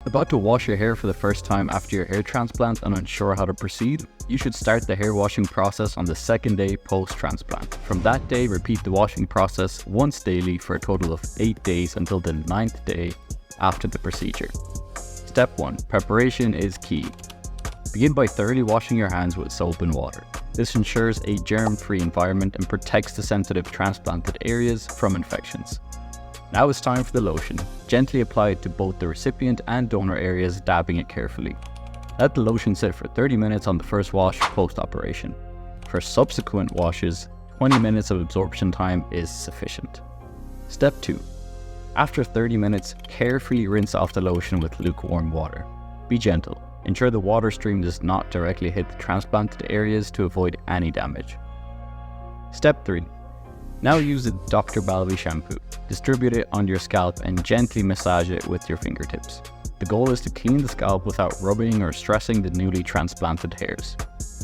About to wash your hair for the first time after your hair transplant and unsure how to proceed? You should start the hair washing process on the second day post-transplant. From that day, repeat the washing process once daily for a total of 8 days until the 9th day after the procedure. Step 1. Preparation is key. Begin by thoroughly washing your hands with soap and water. This ensures a germ-free environment and protects the sensitive transplanted areas from infections. Now it's time for the lotion. Gently apply it to both the recipient and donor areas, dabbing it carefully. Let the lotion sit for 30 minutes on the first wash post-operation. For subsequent washes, 20 minutes of absorption time is sufficient. Step 2. After 30 minutes, carefully rinse off the lotion with lukewarm water. Be gentle. Ensure the water stream does not directly hit the transplanted areas to avoid any damage. Step 3. Now use the Doctor Balwi shampoo. Distribute it on your scalp and gently massage it with your fingertips. The goal is to clean the scalp without rubbing or stressing the newly transplanted hairs.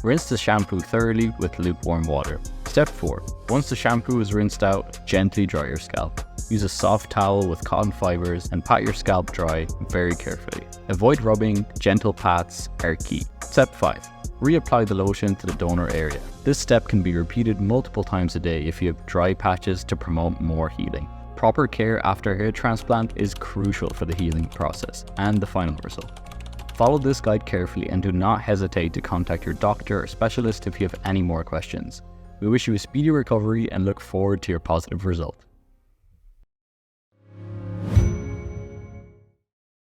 Rinse the shampoo thoroughly with lukewarm water. Step 4. Once the shampoo is rinsed out, gently dry your scalp. Use a soft towel with cotton fibers and pat your scalp dry very carefully. Avoid rubbing, gentle pats are key. Step 5. Reapply the lotion to the donor area. This step can be repeated multiple times a day if you have dry patches to promote more healing. Proper care after hair transplant is crucial for the healing process and the final result. Follow this guide carefully and do not hesitate to contact your doctor or specialist if you have any more questions. We wish you a speedy recovery and look forward to your positive result.